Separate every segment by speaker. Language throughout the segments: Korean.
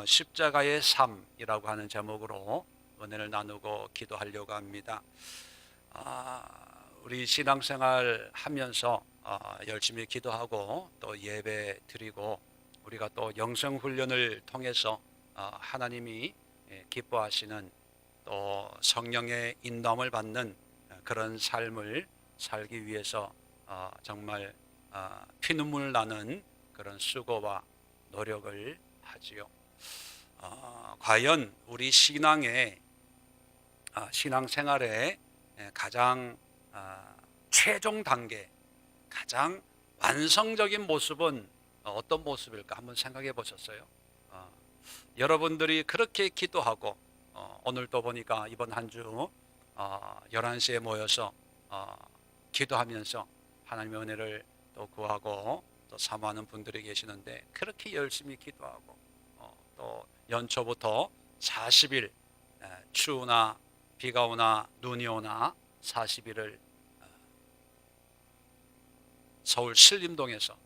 Speaker 1: 십자가의 삶이라고 하는 제목으로 은혜를 나누고 기도하려고 합니다. 우리 신앙생활 하면서 열심히 기도하고 또 예배 드리고 우리가 또 영성훈련을 통해서 하나님이 기뻐하시는 또 성령의 인도함을 받는 그런 삶을 살기 위해서 정말 피눈물 나는 그런 수고와 노력을 하지요. 과연 우리 신앙생활의 가장 최종 단계, 가장 완성적인 모습은 어떤 모습일까 한번 생각해 보셨어요? 여러분들이 그렇게 기도하고 오늘도 보니까 이번 한 주 11시에 모여서 기도하면서 하나님의 은혜를 또 구하고 또 사모하는 분들이 계시는데, 그렇게 열심히 기도하고 또 연초부터 40일 추우나 비가 오나 눈이 오나 40일을 서울 신림동에서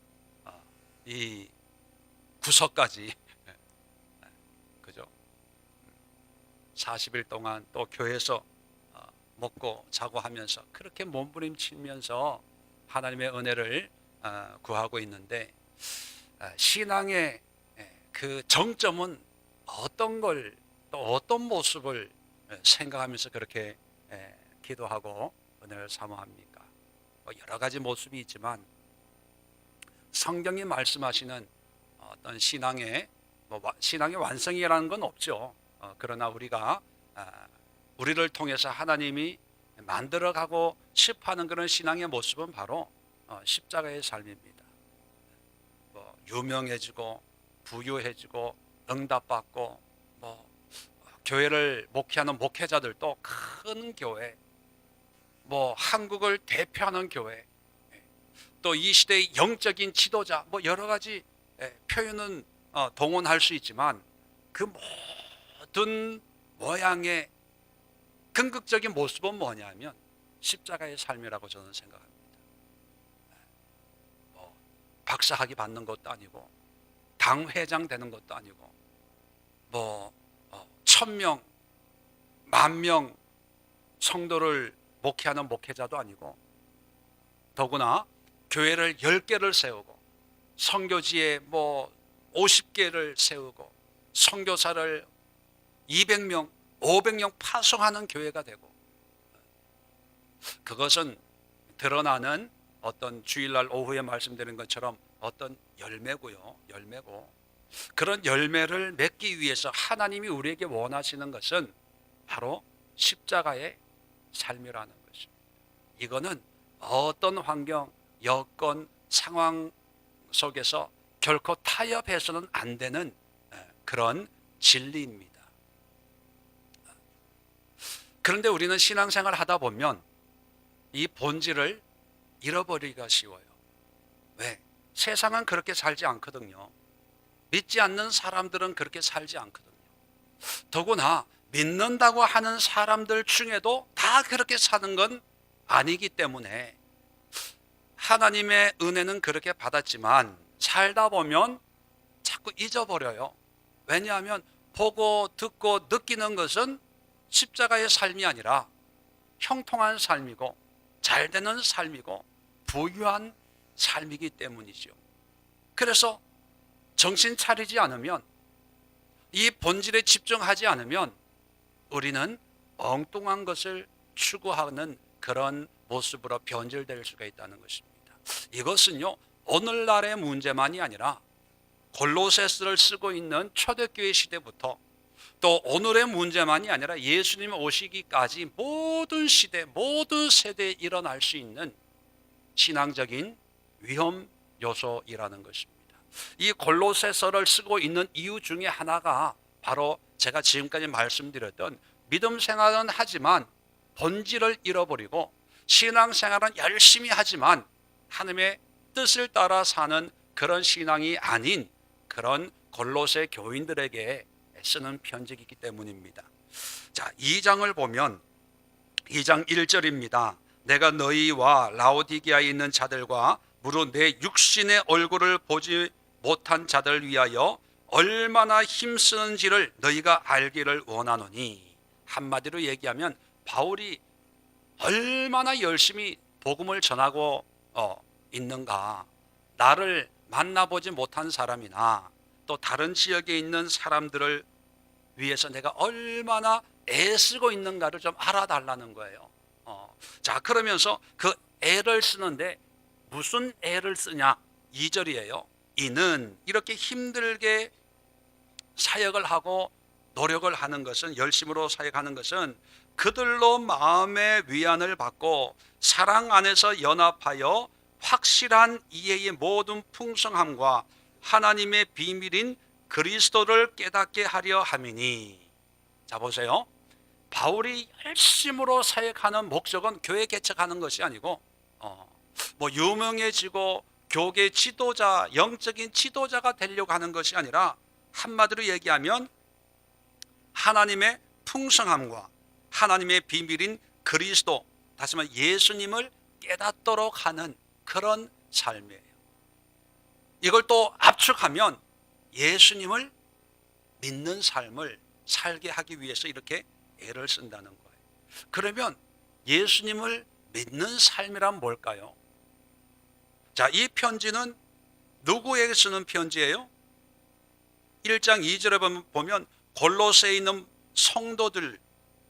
Speaker 1: 이 구석까지 그죠? 40일 동안 또 교회에서 먹고 자고 하면서 그렇게 몸부림치면서 하나님의 은혜를 구하고 있는데, 신앙의 그 정점은 어떤 걸 또 어떤 모습을 생각하면서 그렇게 기도하고 은혜를 사모합니까? 여러 가지 모습이 있지만 성경이 말씀하시는 어떤 신앙의 완성이라는 건 없죠. 그러나 우리를 통해서 하나님이 만들어가고 싶어하는 그런 신앙의 모습은 바로 십자가의 삶입니다. 유명해지고 부유해지고 응답받고 교회를 목회하는 목회자들도 큰 교회, 한국을 대표하는 교회, 또 이 시대의 영적인 지도자, 여러 가지 표현은 동원할 수 있지만 그 모든 모양의 궁극적인 모습은 뭐냐면 십자가의 삶이라고 저는 생각합니다. 박사학위 받는 것도 아니고 당 회장 되는 것도 아니고 1000명, 10,000명 성도를 목회하는 목회자도 아니고, 더구나 교회를 10개를 세우고 선교지에 50개를 세우고 선교사를 200명, 500명 파송하는 교회가 되고, 그것은 드러나는 어떤 주일날 오후에 말씀드린 것처럼 어떤 열매고요. 그런 열매를 맺기 위해서 하나님이 우리에게 원하시는 것은 바로 십자가의 삶이라는 것입니다. 이거는 어떤 환경, 여건, 상황 속에서 결코 타협해서는 안 되는 그런 진리입니다. 그런데 우리는 신앙생활 하다 보면 이 본질을 잃어버리기가 쉬워요. 왜? 세상은 그렇게 살지 않거든요. 믿지 않는 사람들은 그렇게 살지 않거든요. 더구나 믿는다고 하는 사람들 중에도 다 그렇게 사는 건 아니기 때문에 하나님의 은혜는 그렇게 받았지만 살다 보면 자꾸 잊어버려요. 왜냐하면 보고 듣고 느끼는 것은 십자가의 삶이 아니라 형통한 삶이고 잘되는 삶이고 부유한 삶이기 때문이죠. 그래서 정신 차리지 않으면, 이 본질에 집중하지 않으면 우리는 엉뚱한 것을 추구하는 그런 모습으로 변질될 수가 있다는 것입니다. 이것은요, 오늘날의 문제만이 아니라 골로새서를 쓰고 있는 초대교회 시대부터 또 오늘의 문제만이 아니라 예수님 오시기까지 모든 시대, 모든 세대에 일어날 수 있는 신앙적인 위험 요소이라는 것입니다. 이 골로새서를 쓰고 있는 이유 중에 하나가 바로 제가 지금까지 말씀드렸던 믿음 생활은 하지만 본질을 잃어버리고 신앙생활은 열심히 하지만 하나님의 뜻을 따라 사는 그런 신앙이 아닌 그런 골로새 교인들에게 쓰는 편지이기 때문입니다. 자, 2장을 보면 2장 1절입니다. 내가 너희와 라오디게아에 있는 자들과 무릇 내 육신의 얼굴을 보지 못한 자들 위하여 얼마나 힘쓰는지를 너희가 알기를 원하노니. 한마디로 얘기하면 바울이 얼마나 열심히 복음을 전하고 있는가. 나를 만나보지 못한 사람이나 또 다른 지역에 있는 사람들을 위해서 내가 얼마나 애쓰고 있는가를 좀 알아달라는 거예요. 자, 그러면서 그 애를 쓰는데 무슨 애를 쓰냐? 2절이에요. 이는 이렇게 힘들게 사역을 하고 노력을 하는 것은, 열심으로 사역하는 것은 그들로 마음의 위안을 받고 사랑 안에서 연합하여 확실한 이해의 모든 풍성함과 하나님의 비밀인 그리스도를 깨닫게 하려 함이니. 자, 보세요. 바울이 열심으로 사역하는 목적은 교회 개척하는 것이 아니고 뭐 유명해지고 교계 지도자, 영적인 지도자가 되려고 하는 것이 아니라, 한마디로 얘기하면 하나님의 풍성함과 하나님의 비밀인 그리스도, 다시 말해 예수님을 깨닫도록 하는 그런 삶이에요. 이걸 또 압축하면 예수님을 믿는 삶을 살게 하기 위해서 이렇게 애를 쓴다는 거예요. 그러면 예수님을 믿는 삶이란 뭘까요? 자, 이 편지는 누구에게 쓰는 편지예요? 1장 2절에 보면 골로새에 있는 성도들,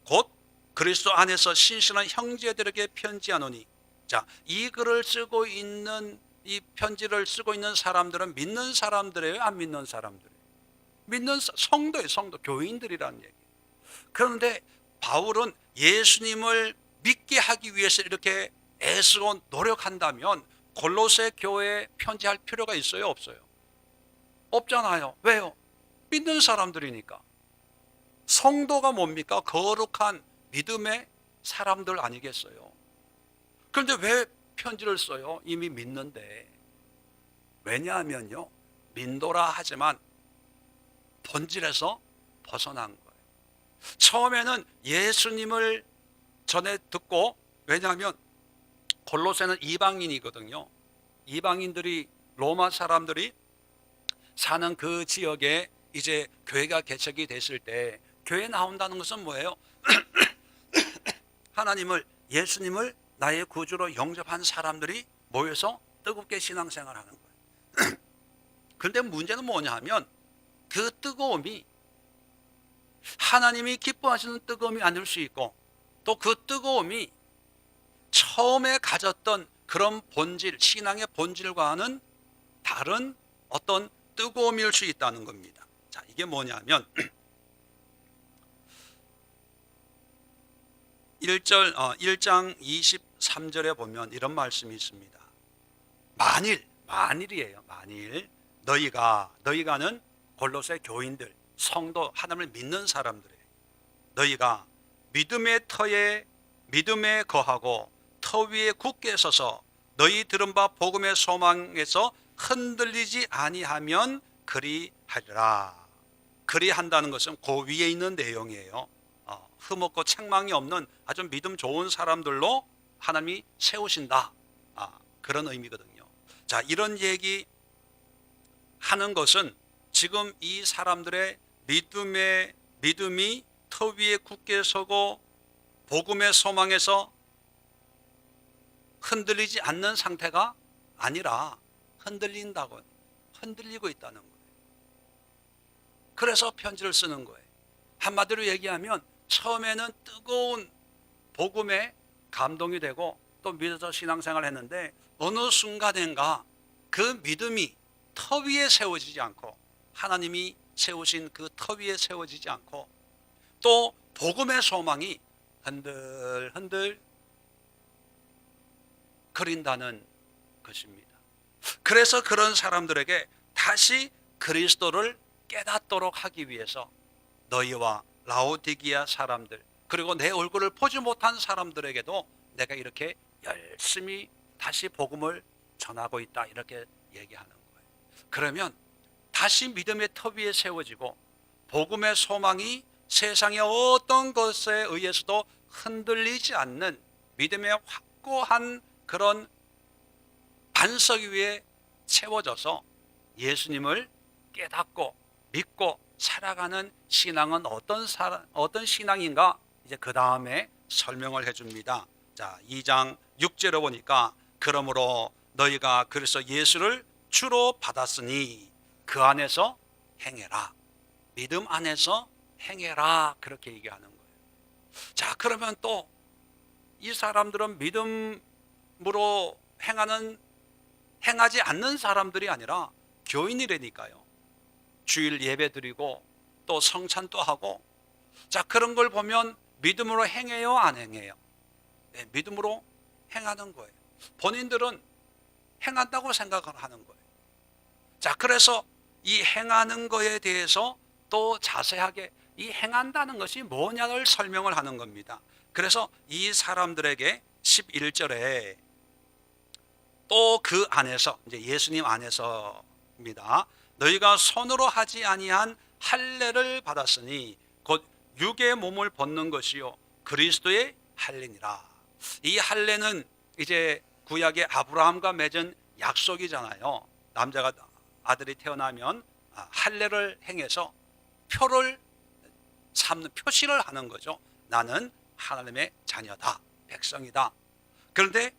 Speaker 1: 곧 그리스도 안에서 신실한 형제들에게 편지하노니. 자, 이 글을 쓰고 있는, 이 편지를 쓰고 있는 사람들은 믿는 사람들이에요, 안 믿는 사람들이에요? 믿는 성도예요. 성도, 교인들이라는 얘기. 그런데 바울은 예수님을 믿게 하기 위해서 이렇게 애쓰고 노력한다면 골로새 교회에 편지할 필요가 있어요, 없어요? 없잖아요. 왜요? 믿는 사람들이니까. 성도가 뭡니까? 거룩한 믿음의 사람들 아니겠어요? 그런데 왜 편지를 써요? 이미 믿는데. 왜냐하면요, 믿노라 하지만 본질에서 벗어난 거예요. 처음에는 예수님을 전에 듣고, 왜냐하면 골로새는 이방인이거든요. 이방인들이, 로마 사람들이 사는 그 지역에 이제 교회가 개척이 됐을 때 교회 나온다는 것은 뭐예요? 하나님을, 예수님을 나의 구주로 영접한 사람들이 모여서 뜨겁게 신앙생활을 하는 거예요. 그런데 문제는 뭐냐 하면 그 뜨거움이 하나님이 기뻐하시는 뜨거움이 아닐 수 있고, 또 그 뜨거움이 처음에 가졌던 그런 본질, 신앙의 본질과는 다른 어떤 뜨거움일 수 있다는 겁니다. 자, 이게 뭐냐면 1장 23절에 보면 이런 말씀이 있습니다. 만일이에요. 만일 너희가는 골로새 교인들, 성도, 하나님을 믿는 사람들이에요. 너희가 믿음에 거하고 터 위에 굳게 서서 너희 들은 바 복음의 소망에서 흔들리지 아니하면 그리하리라. 그리한다는 것은 그 위에 있는 내용이에요. 흠없고 책망이 없는 아주 믿음 좋은 사람들로 하나님이 세우신다. 그런 의미거든요. 자, 이런 얘기 하는 것은 지금 이 사람들의 믿음이 터 위에 굳게 서고 복음의 소망에서 흔들리지 않는 상태가 아니라 흔들리고 있다는 거예요. 그래서 편지를 쓰는 거예요. 한마디로 얘기하면 처음에는 뜨거운 복음에 감동이 되고 또 믿어서 신앙생활을 했는데 어느 순간인가 그 믿음이 터 위에 세워지지 않고, 하나님이 세우신 그 터 위에 세워지지 않고, 또 복음의 소망이 흔들흔들 거린다는 것입니다. 그래서 그런 사람들에게 다시 그리스도를 깨닫도록 하기 위해서 너희와 라오디기아 사람들, 그리고 내 얼굴을 보지 못한 사람들에게도 내가 이렇게 열심히 다시 복음을 전하고 있다, 이렇게 얘기하는 거예요. 그러면 다시 믿음의 터 위에 세워지고 복음의 소망이 세상의 어떤 것에 의해서도 흔들리지 않는 믿음의 확고한 그런 반석 위에 세워져서 예수님을 깨닫고 믿고 살아가는 신앙은 어떤 신앙인가? 이제 그 다음에 설명을 해줍니다. 자, 2장 6절에 보니까 그러므로 너희가 그래서 예수를 주로 받았으니 그 안에서 행해라. 믿음 안에서 행해라. 그렇게 얘기하는 거예요. 자, 그러면 또 이 사람들은 믿음으로 행하지 않는 사람들이 아니라 교인이라니까요. 주일 예배 드리고 또 성찬도 하고, 자, 그런 걸 보면 믿음으로 행해요, 안 행해요? 네, 믿음으로 행하는 거예요. 본인들은 행한다고 생각을 하는 거예요. 자, 그래서 이 행하는 거에 대해서 또 자세하게 이 행한다는 것이 뭐냐를 설명을 하는 겁니다. 그래서 이 사람들에게 11절에 또 그 안에서, 이제 예수님 안에서입니다. 너희가 손으로 하지 아니한 할례를 받았으니 곧 육의 몸을 벗는 것이요 그리스도의 할례니라. 이 할례는 이제 구약의 아브라함과 맺은 약속이잖아요. 남자가 아들이 태어나면 할례를 행해서 표를 삼는, 표시를 하는 거죠. 나는 하나님의 자녀다, 백성이다. 그런데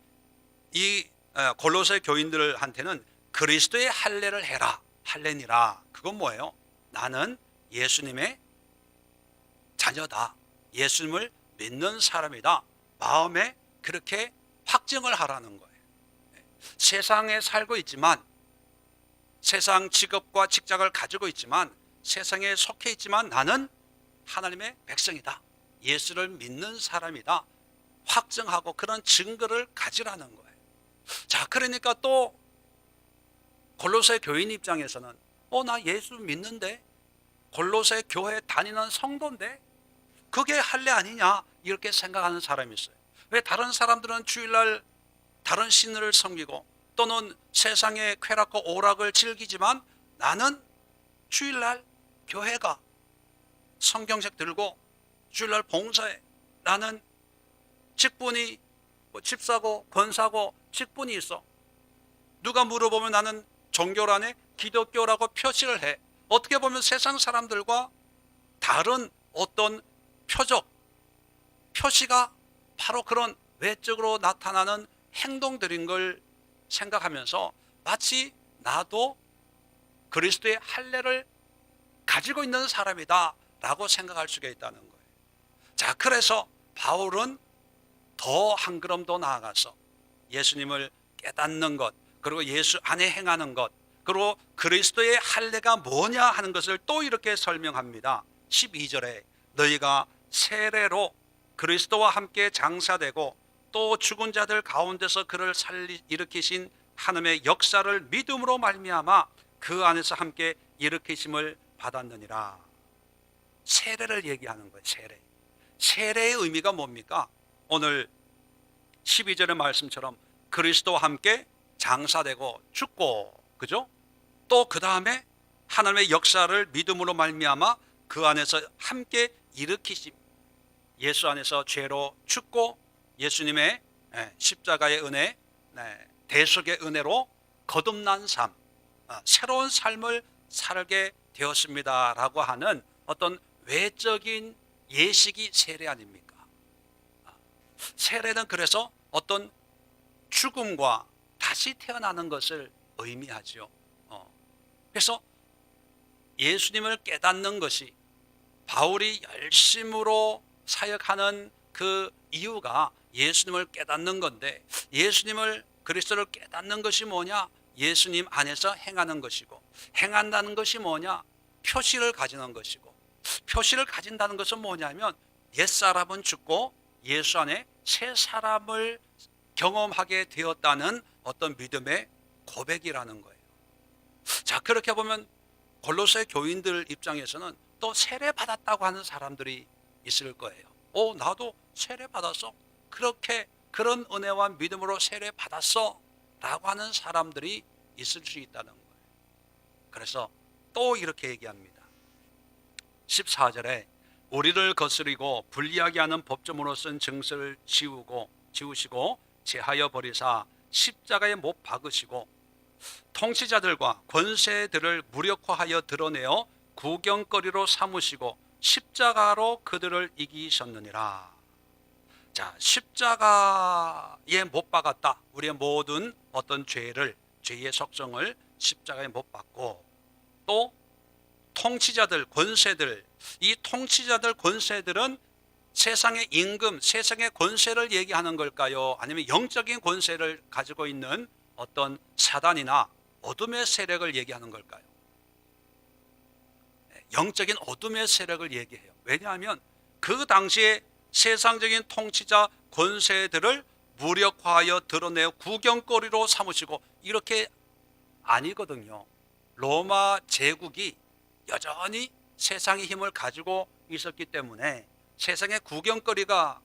Speaker 1: 이 골로새 교인들한테는 그리스도의 할례를 해라, 할례니라. 그건 뭐예요? 나는 예수님의 자녀다, 예수님을 믿는 사람이다. 마음에 그렇게 확증을 하라는 거예요. 세상에 살고 있지만, 세상 직업과 직장을 가지고 있지만, 세상에 속해 있지만 나는 하나님의 백성이다, 예수를 믿는 사람이다, 확증하고 그런 증거를 가지라는 거예요. 자, 그러니까 또 골로새 교인 입장에서는 나 예수 믿는데, 골로새 교회 다니는 성도인데 그게 할례 아니냐, 이렇게 생각하는 사람이 있어요. 왜 다른 사람들은 주일날 다른 신을 섬기고 또는 세상의 쾌락과 오락을 즐기지만 나는 주일날 교회가 성경책 들고 주일날 봉사해. 나는 직분이 집사고 권사고 직분이 있어. 누가 물어보면 나는 종교란에 기독교라고 표시를 해. 어떻게 보면 세상 사람들과 다른 어떤 표시가 바로 그런 외적으로 나타나는 행동들인 걸 생각하면서 마치 나도 그리스도의 할례를 가지고 있는 사람이다 라고 생각할 수가 있다는 거예요. 자, 그래서 바울은 더 한 걸음 더 나아가서 예수님을 깨닫는 것, 그리고 예수 안에 행하는 것, 그리고 그리스도의 할례가 뭐냐 하는 것을 또 이렇게 설명합니다. 12절에 너희가 세례로 그리스도와 함께 장사되고 또 죽은 자들 가운데서 그를 일으키신 하나님의 역사를 믿음으로 말미암아 그 안에서 함께 일으키심을 받았느니라. 세례를 얘기하는 거예요. 세례. 세례의 의미가 뭡니까? 오늘 12절의 말씀처럼 그리스도와 함께 장사되고 죽고, 그죠? 또 그 다음에 하나님의 역사를 믿음으로 말미암아 그 안에서 함께 일으키심. 예수 안에서 죄로 죽고 예수님의 십자가의 은혜, 대속의 은혜로 거듭난 삶, 새로운 삶을 살게 되었습니다 라고 하는 어떤 외적인 예식이 세례 아닙니까? 세례는 그래서 어떤 죽음과 다시 태어나는 것을 의미하죠. 그래서 예수님을 깨닫는 것이 바울이 열심으로 사역하는 그 이유가 예수님을 깨닫는 건데, 예수님을, 그리스도를 깨닫는 것이 뭐냐? 예수님 안에서 행하는 것이고, 행한다는 것이 뭐냐? 표시를 가지는 것이고, 표시를 가진다는 것은 뭐냐면 옛사람은 죽고 예수 안에 새 사람을 경험하게 되었다는 어떤 믿음의 고백이라는 거예요. 자, 그렇게 보면 골로새 교인들 입장에서는 또 세례 받았다고 하는 사람들이 있을 거예요. 나도 세례 받았어. 그런 은혜와 믿음으로 세례 받았어 라고 하는 사람들이 있을 수 있다는 거예요. 그래서 또 이렇게 얘기합니다. 14절에 우리를 거스리고 불리하게 하는 법조문으로 쓴 증서를 지우시고 제하여 버리사 십자가에 못 박으시고 통치자들과 권세들을 무력화하여 드러내어 구경거리로 삼으시고 십자가로 그들을 이기셨느니라. 자, 십자가에 못 박았다. 우리의 모든 어떤 죄의 속성을 십자가에 못 박고, 또 통치자들, 권세들, 이 통치자들, 권세들은 세상의 임금, 세상의 권세를 얘기하는 걸까요? 아니면 영적인 권세를 가지고 있는 어떤 사단이나 어둠의 세력을 얘기하는 걸까요? 영적인 어둠의 세력을 얘기해요. 왜냐하면 그 당시에 세상적인 통치자, 권세들을 무력화하여 드러내어 구경거리로 삼으시고, 이렇게 아니거든요. 로마 제국이 여전히 세상의 힘을 가지고 있었기 때문에 세상의 구경거리가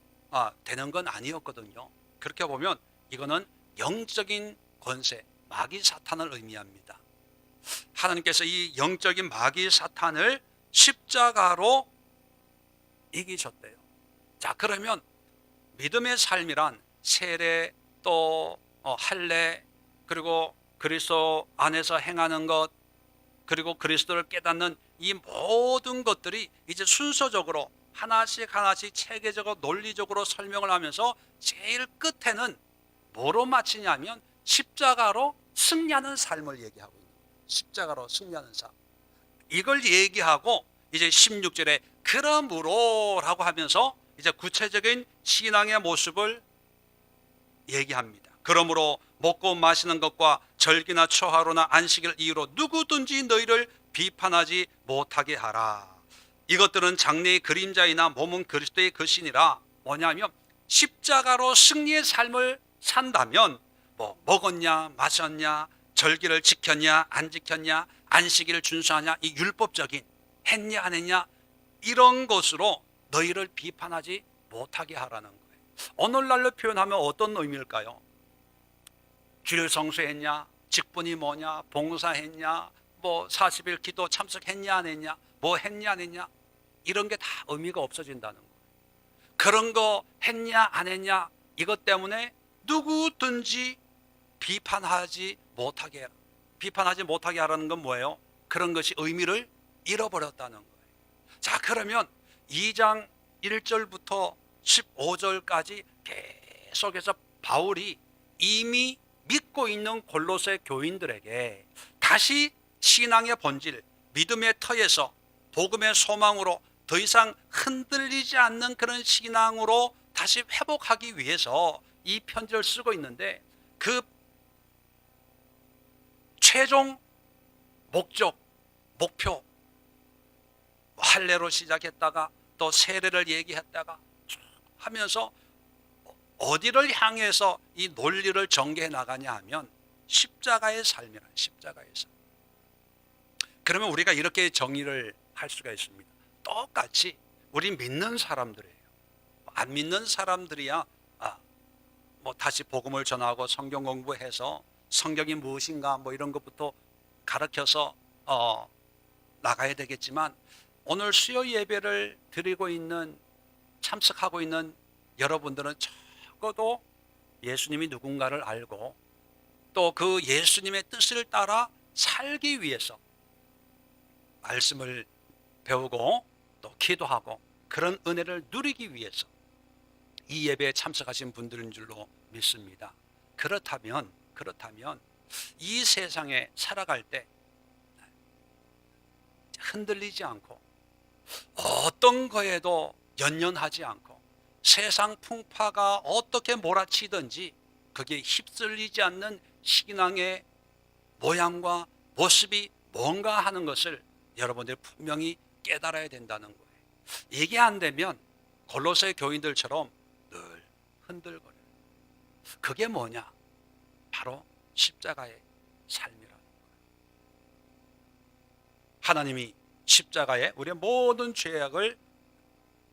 Speaker 1: 되는 건 아니었거든요. 그렇게 보면 이거는 영적인 권세, 마귀 사탄을 의미합니다. 하나님께서 이 영적인 마귀 사탄을 십자가로 이기셨대요. 자, 그러면 믿음의 삶이란 세례, 또 할례, 그리고 그리스도 안에서 행하는 것, 그리고 그리스도를 깨닫는 이 모든 것들이 이제 순서적으로 하나씩 체계적으로 논리적으로 설명을 하면서 제일 끝에는 뭐로 마치냐면 십자가로 승리하는 삶을 얘기하고 있는 거예요. 십자가로 승리하는 삶. 이걸 얘기하고 이제 16절에 그러므로 라고 하면서 이제 구체적인 신앙의 모습을 얘기합니다. 그러므로 먹고 마시는 것과 절기나 초하루나 안식일 이유로 누구든지 너희를 비판하지 못하게 하라. 이것들은 장래의 그림자이나 몸은 그리스도의 것이니라. 뭐냐면 십자가로 승리의 삶을 산다면 뭐 먹었냐 마셨냐, 절기를 지켰냐 안 지켰냐, 안식일을 준수하냐, 이 율법적인 했냐 안 했냐, 이런 것으로 너희를 비판하지 못하게 하라는 거예요. 오늘날로 표현하면 어떤 의미일까요? 주일 성수했냐, 직분이 뭐냐, 봉사했냐, 뭐 40일 기도 참석했냐 안 했냐, 뭐 했냐 안 했냐, 이런 게 다 의미가 없어진다는 거예요. 그런 거 했냐 안 했냐, 이것 때문에 누구든지 비판하지 못하게 해라. 비판하지 못하게 하라는 건 뭐예요? 그런 것이 의미를 잃어버렸다는 거예요. 자, 그러면 2장 1절부터 15절까지 계속해서 바울이 이미 믿고 있는 골로새 교인들에게 다시 신앙의 본질, 믿음의 터에서 복음의 소망으로 더 이상 흔들리지 않는 그런 신앙으로 다시 회복하기 위해서 이 편지를 쓰고 있는데, 그 최종 목적, 목표, 할례로 시작했다가 또 세례를 얘기했다가 쭉 하면서 어디를 향해서 이 논리를 전개해 나가냐 하면 십자가의 삶이란 십자가의 삶. 그러면 우리가 이렇게 정의를 할 수가 있습니다. 똑같이 우리 믿는 사람들이에요. 안 믿는 사람들이야 뭐 다시 복음을 전하고 성경 공부해서 성경이 무엇인가 뭐 이런 것부터 가르쳐서 나가야 되겠지만, 오늘 수요 예배를 드리고 있는, 참석하고 있는 여러분들은 적어도 예수님이 누군가를 알고 또 그 예수님의 뜻을 따라 살기 위해서 말씀을 배우고 또 기도하고 그런 은혜를 누리기 위해서 이 예배에 참석하신 분들인 줄로 믿습니다. 그렇다면 이 세상에 살아갈 때 흔들리지 않고 어떤 거에도 연연하지 않고 세상 풍파가 어떻게 몰아치든지 그게 휩쓸리지 않는 신앙의 모양과 모습이 뭔가 하는 것을 여러분들이 분명히 깨달아야 된다는 거예요. 이게 안 되면 골로새 교인들처럼 늘 흔들거려요. 그게 뭐냐? 바로 십자가의 삶이라는 거예요. 하나님이 십자가에 우리의 모든 죄악을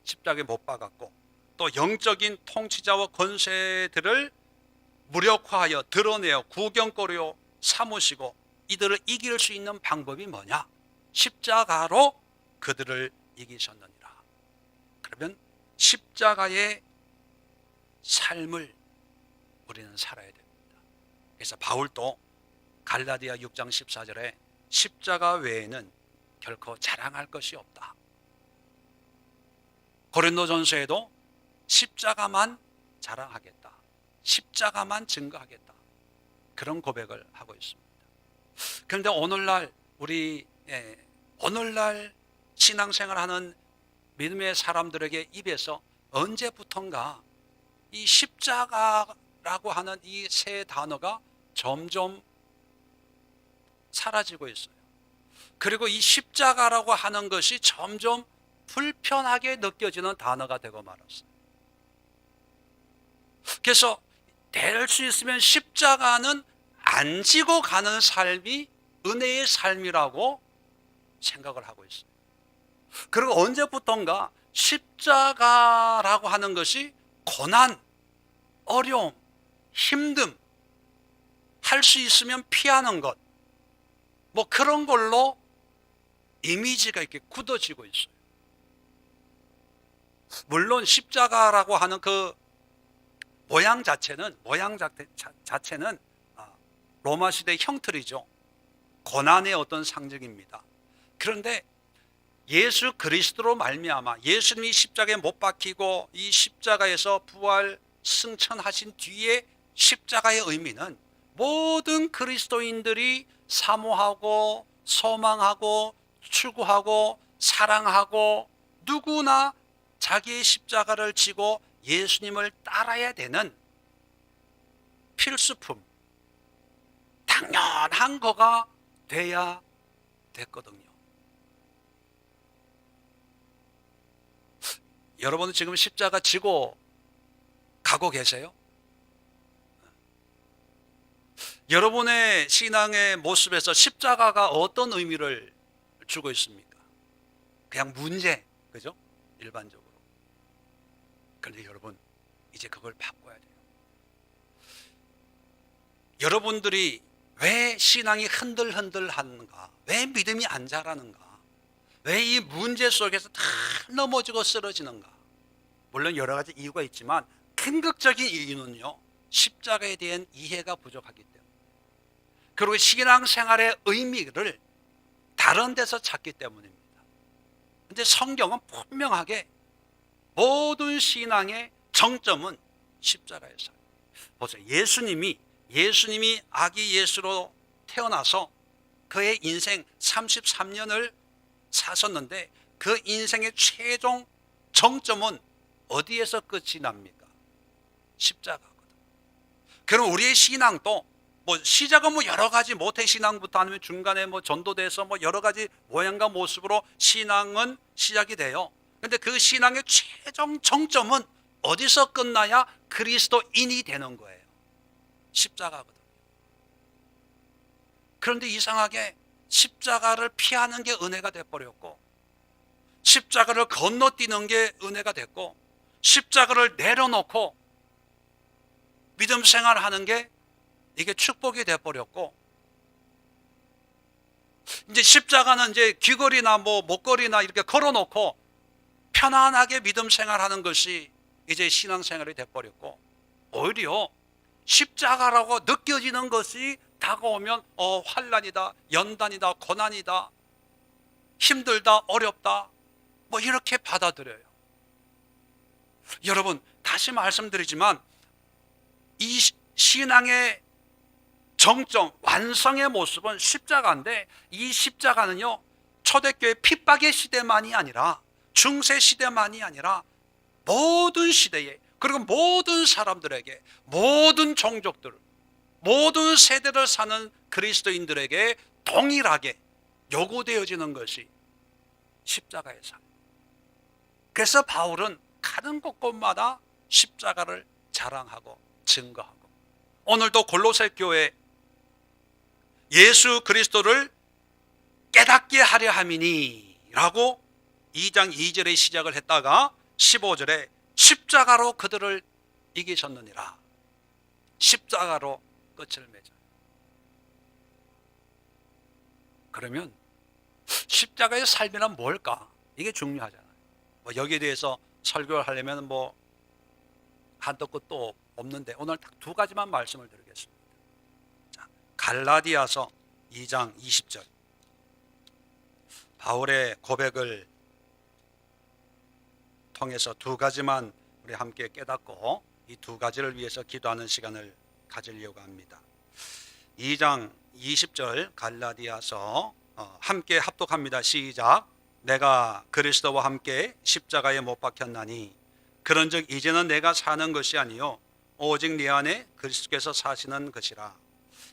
Speaker 1: 십자가에 못 박았고, 또 영적인 통치자와 권세들을 무력화하여 드러내어 구경거리로 삼으시고 이들을 이길 수 있는 방법이 뭐냐? 십자가로 그들을 이기셨느니라. 그러면 십자가의 삶을 우리는 살아야 됩니다. 그래서 바울도 갈라디아 6장 14절에 십자가 외에는 결코 자랑할 것이 없다. 고린도전서에도 십자가만 자랑하겠다, 십자가만 증거하겠다, 그런 고백을 하고 있습니다. 그런데 오늘날 오늘날 신앙생활하는 믿음의 사람들에게 입에서 언제부턴가 이 십자가라고 하는 이 세 단어가 점점 사라지고 있어요. 그리고 이 십자가라고 하는 것이 점점 불편하게 느껴지는 단어가 되고 말았어요. 그래서 될 수 있으면 십자가는 안 지고 가는 삶이 은혜의 삶이라고 생각을 하고 있어요. 그리고 언제부턴가 십자가라고 하는 것이 고난, 어려움, 힘듦, 할 수 있으면 피하는 것, 뭐 그런 걸로 이미지가 이렇게 굳어지고 있어요. 물론 십자가라고 하는 그 모양 자체는 로마 시대의 형틀이죠. 고난의 어떤 상징입니다. 그런데 예수 그리스도로 말미암아 예수님이 십자가에 못 박히고 이 십자가에서 부활 승천하신 뒤에 십자가의 의미는 모든 그리스도인들이 사모하고 소망하고 추구하고 사랑하고 누구나 자기의 십자가를 지고 예수님을 따라야 되는 필수품, 당연한 거가 돼야 됐거든요. 여러분은 지금 십자가 지고 가고 계세요? 여러분의 신앙의 모습에서 십자가가 어떤 의미를 주고 있습니까? 그냥 문제, 그죠? 일반적으로. 그런데 여러분, 이제 그걸 바꿔야 돼요. 여러분들이 왜 신앙이 흔들흔들하는가? 왜 믿음이 안 자라는가? 왜 이 문제 속에서 다 넘어지고 쓰러지는가? 물론 여러 가지 이유가 있지만 근극적인 이유는요, 십자가에 대한 이해가 부족하기 때문에, 그리고 신앙생활의 의미를 다른 데서 찾기 때문입니다. 그런데 성경은 분명하게 모든 신앙의 정점은 십자가에서. 보세요. 예수님이 아기 예수로 태어나서 그의 인생 33년을 사셨는데 그 인생의 최종 정점은 어디에서 끝이 납니까? 십자가거든. 그럼 우리의 신앙도 시작은 여러 가지 모태 신앙부터 아니면 중간에 전도돼서 여러 가지 모양과 모습으로 신앙은 시작이 돼요. 그런데 그 신앙의 최종 정점은 어디서 끝나야 그리스도인이 되는 거예요? 십자가거든요. 그런데 이상하게 십자가를 피하는 게 은혜가 돼버렸고, 십자가를 건너뛰는 게 은혜가 됐고, 십자가를 내려놓고 믿음 생활하는 게 이게 축복이 돼버렸고, 이제 십자가는 이제 귀걸이나 목걸이나 이렇게 걸어놓고 편안하게 믿음 생활하는 것이 이제 신앙생활이 돼버렸고, 오히려 십자가라고 느껴지는 것이 다가오면 환난이다, 연단이다, 고난이다, 힘들다, 어렵다, 이렇게 받아들여요. 여러분, 다시 말씀드리지만 이 신앙의 정점, 완성의 모습은 십자가인데, 이 십자가는요, 초대교회 핍박의 시대만이 아니라, 중세 시대만이 아니라 모든 시대에, 그리고 모든 사람들에게, 모든 종족들, 모든 세대를 사는 그리스도인들에게 동일하게 요구되어지는 것이 십자가의 삶. 그래서 바울은 가는 곳곳마다 십자가를 자랑하고 증거하고, 오늘도 골로새 교회 예수 그리스도를 깨닫게 하려 함이니 라고 2장 2절에 시작을 했다가 15절에 십자가로 그들을 이기셨느니라, 십자가로 끝을 맺어요. 그러면 십자가의 삶이란 뭘까? 이게 중요하잖아요. 여기에 대해서 설교를 하려면 한도 끝도 없는데 오늘 딱 두 가지만 말씀을 드리겠습니다. 자, 갈라디아서 2장 20절. 바울의 고백을 통해서 두 가지만 우리 함께 깨닫고 이 두 가지를 위해서 기도하는 시간을 가지려고 합니다. 2장 20절 갈라디아서 함께 합독합니다. 시작. 내가 그리스도와 함께 십자가에 못 박혔나니 그런즉 이제는 내가 사는 것이 아니요 오직 내 안에 그리스도께서 사시는 것이라.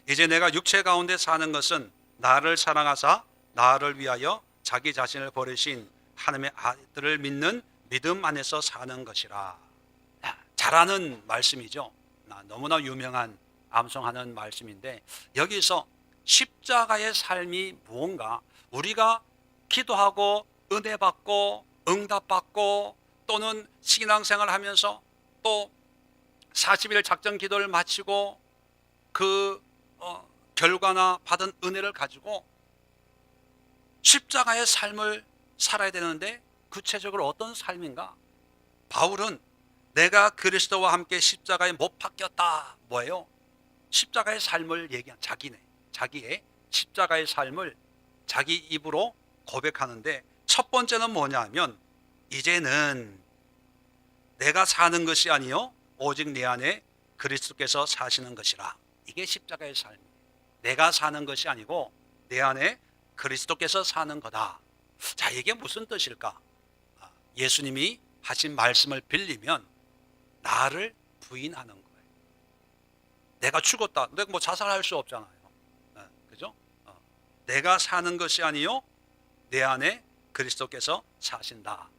Speaker 1: 이제 내가 육체 가운데 사는 것은 나를 사랑하사 나를 위하여 자기 자신을 버리신 하나님의 아들을 믿는 믿음 안에서 사는 것이라. 잘 아는 말씀이죠. 너무나 유명한 암송하는 말씀인데, 여기서 십자가의 삶이 무언가, 우리가 기도하고 은혜 받고 응답받고 또는 신앙생활 하면서 또 40일 작전 기도를 마치고 그 결과나 받은 은혜를 가지고 십자가의 삶을 살아야 되는데, 구체적으로 어떤 삶인가? 바울은 내가 그리스도와 함께 십자가에 못 박혔다. 뭐예요? 십자가의 삶을 얘기한 자기의 십자가의 삶을 자기 입으로 고백하는데, 첫 번째는 뭐냐 하면 이제는 내가 사는 것이 아니요 오직 내 안에 그리스도께서 사시는 것이라. 이게 십자가의 삶이에요. 내가 사는 것이 아니고 내 안에 그리스도께서 사는 거다. 자, 이게 무슨 뜻일까? 예수님이 하신 말씀을 빌리면 나를 부인하는 거예요. 내가 죽었다. 내가 뭐 자살할 수 없잖아요. 그죠? 내가 사는 것이 아니요 내 안에 그리스도께서 사신다.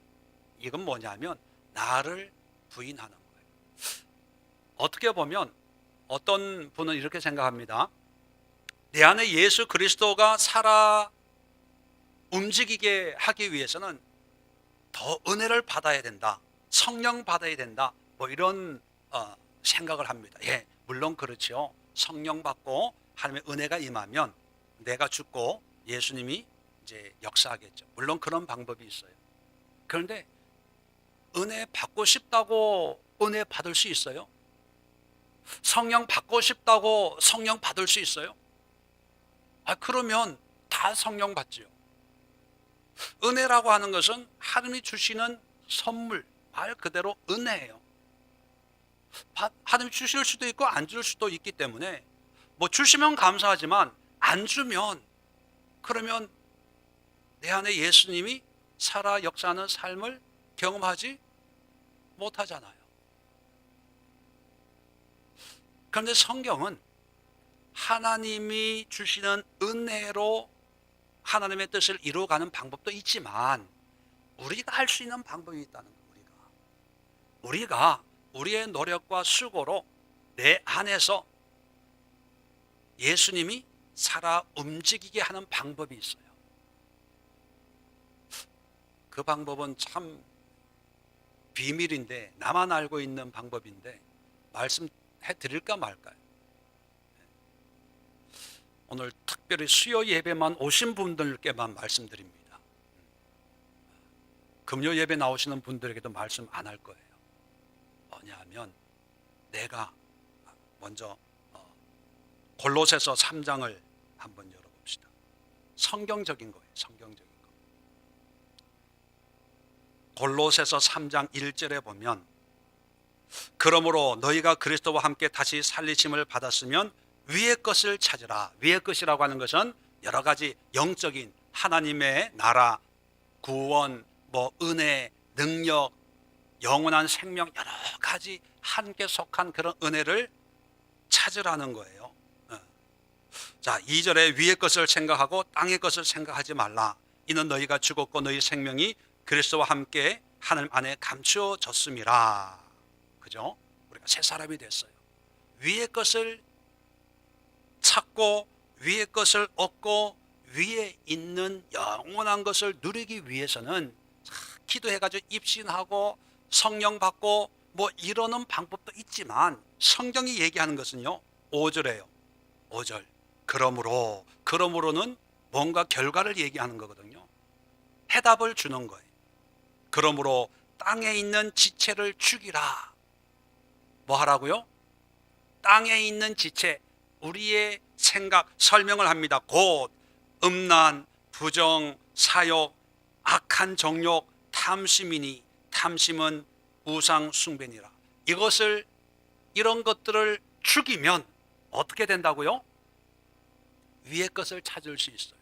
Speaker 1: 이건 뭐냐면 나를 부인하는 거예요. 어떻게 보면 어떤 분은 이렇게 생각합니다. 내 안에 예수 그리스도가 살아 움직이게 하기 위해서는 더 은혜를 받아야 된다. 성령 받아야 된다. 뭐 이런 생각을 합니다. 예, 물론 그렇죠. 성령 받고 하나님의 은혜가 임하면 내가 죽고 예수님이 이제 역사하겠죠. 물론 그런 방법이 있어요. 그런데 은혜 받고 싶다고 은혜 받을 수 있어요? 성령 받고 싶다고 성령 받을 수 있어요? 그러면 다 성령 받지요. 은혜라고 하는 것은 하나님이 주시는 선물, 말 그대로 은혜예요. 하나님이 주실 수도 있고 안 줄 수도 있기 때문에 뭐 주시면 감사하지만 안 주면 그러면 내 안에 예수님이 살아 역사하는 삶을 경험하지 못하잖아요. 그런데 성경은 하나님이 주시는 은혜로 하나님의 뜻을 이루어가는 방법도 있지만 우리가 할 수 있는 방법이 있다는 거예요. 우리가 우리의 노력과 수고로 내 안에서 예수님이 살아 움직이게 하는 방법이 있어요. 그 방법은 참 비밀인데, 나만 알고 있는 방법인데 말씀해 드릴까 말까요? 오늘 특별히 수요 예배만 오신 분들께만 말씀드립니다. 금요 예배 나오시는 분들에게도 말씀 안 할 거예요. 뭐냐 하면 내가 먼저 골로새서 3장을 한번 열어봅시다. 성경적인 거예요. 성경적인 거. 골로새서 3장 1절에 보면 그러므로 너희가 그리스도와 함께 다시 살리심을 받았으면 위의 것을 찾으라. 위의 것이라고 하는 것은 여러 가지 영적인 하나님의 나라, 구원, 은혜, 능력, 영원한 생명, 여러 가지 함께 속한 그런 은혜를 찾으라는 거예요. 자, 2절에 위의 것을 생각하고 땅의 것을 생각하지 말라. 이는 너희가 죽었고 너희 생명이 그리스도와 함께 하늘 안에 감추어졌음이라. 그죠? 우리가 새 사람이 됐어요. 위의 것을 찾고 위의 것을 얻고 위에 있는 영원한 것을 누리기 위해서는 기도해가지고 입신하고 성령 받고 이러는 방법도 있지만 성경이 얘기하는 것은요 5절이에요. 5절. 그러므로는 뭔가 결과를 얘기하는 거거든요. 해답을 주는 거예요. 그러므로 땅에 있는 지체를 죽이라. 뭐 하라고요? 땅에 있는 지체, 우리의 생각, 설명을 합니다. 곧 음란, 부정, 사욕, 악한 정욕, 탐심이니 탐심은 우상 숭배니라. 이런 것들을 죽이면 어떻게 된다고요? 위의 것을 찾을 수 있어요.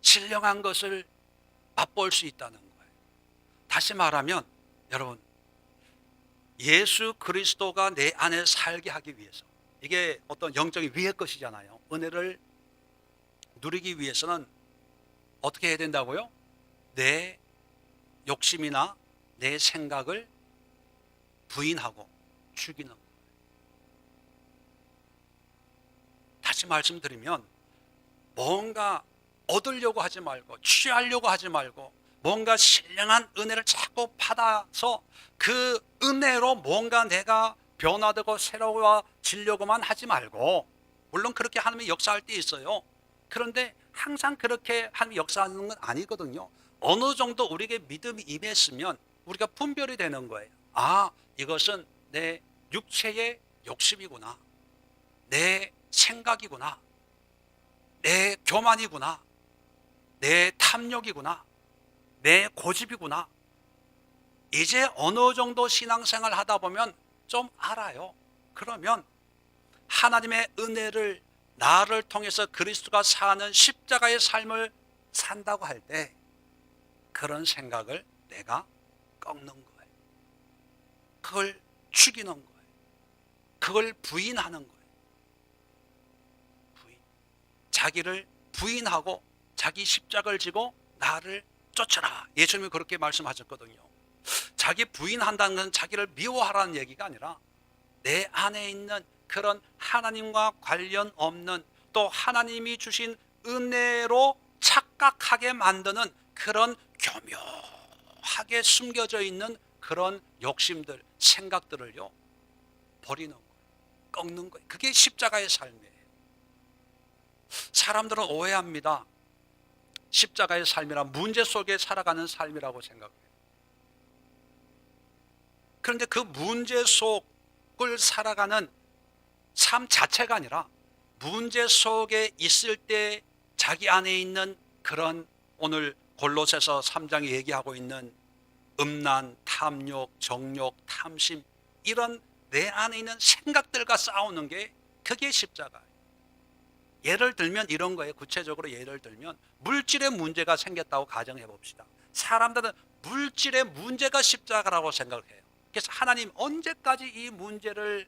Speaker 1: 신령한 것을 맛볼 수 있다는 거예요. 다시 말하면 여러분, 예수 그리스도가 내 안에 살게 하기 위해서, 이게 어떤 영적인 위의 것이잖아요. 은혜를 누리기 위해서는 어떻게 해야 된다고요? 내 욕심이나 내 생각을 부인하고 죽이는 거예요. 다시 말씀드리면 뭔가 얻으려고 하지 말고 취하려고 하지 말고 뭔가 신령한 은혜를 자꾸 받아서 그 은혜로 뭔가 내가 변화되고 새로워지려고만 하지 말고, 물론 그렇게 하나님이 역사할 때 있어요. 그런데 항상 그렇게 하나님이 역사하는 건 아니거든요. 어느 정도 우리에게 믿음이 임했으면 우리가 분별이 되는 거예요. 아, 이것은 내 육체의 욕심이구나, 내 생각이구나, 내 교만이구나, 내 탐욕이구나, 내 고집이구나. 이제 어느 정도 신앙생활 하다 보면 좀 알아요. 그러면 하나님의 은혜를 나를 통해서 그리스도가 사는 십자가의 삶을 산다고 할 때 그런 생각을 내가 꺾는 거예요. 그걸 죽이는 거예요. 그걸 부인하는 거예요. 자기를 부인하고 자기 십자가를 지고 나를 쫓아라. 예수님이 그렇게 말씀하셨거든요. 자기 부인한다는 건 자기를 미워하라는 얘기가 아니라 내 안에 있는 그런 하나님과 관련 없는, 또 하나님이 주신 은혜로 착각하게 만드는 그런 교묘하게 숨겨져 있는 그런 욕심들, 생각들을요 버리는 거예요. 꺾는 거예요. 그게 십자가의 삶이에요. 사람들은 오해합니다. 십자가의 삶이라 문제 속에 살아가는 삶이라고 생각해요. 그런데 그 문제 속을 살아가는 삶 자체가 아니라 문제 속에 있을 때 자기 안에 있는 그런, 오늘 골로새서 3장에 얘기하고 있는 음란, 탐욕, 정욕, 탐심, 이런 내 안에 있는 생각들과 싸우는 게 그게 십자가예요. 예를 들면 이런 거예요. 구체적으로 예를 들면 물질의 문제가 생겼다고 가정해 봅시다. 사람들은 물질의 문제가 십자가라고 생각해요. 그래서 하나님 언제까지 이 문제를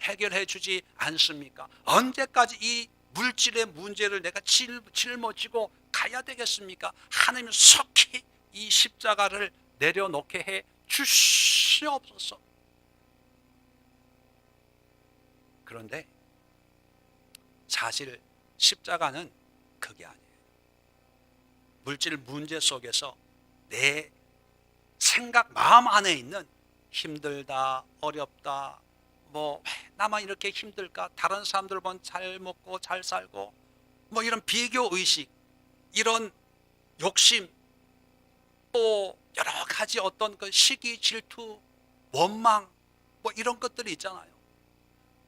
Speaker 1: 해결해 주지 않습니까? 언제까지 이 물질의 문제를 내가 짊어지고 가야 되겠습니까? 하나님 속히 이 십자가를 내려놓게 해 주시옵소서. 그런데 사실 십자가는 그게 아니에요. 물질 문제 속에서 내 생각, 마음 안에 있는 힘들다, 어렵다, 뭐 나만 이렇게 힘들까, 다른 사람들 보면 잘 먹고 잘 살고, 뭐 이런 비교 의식, 이런 욕심, 또 여러 가지 어떤 그 시기, 질투, 원망, 뭐 이런 것들이 있잖아요.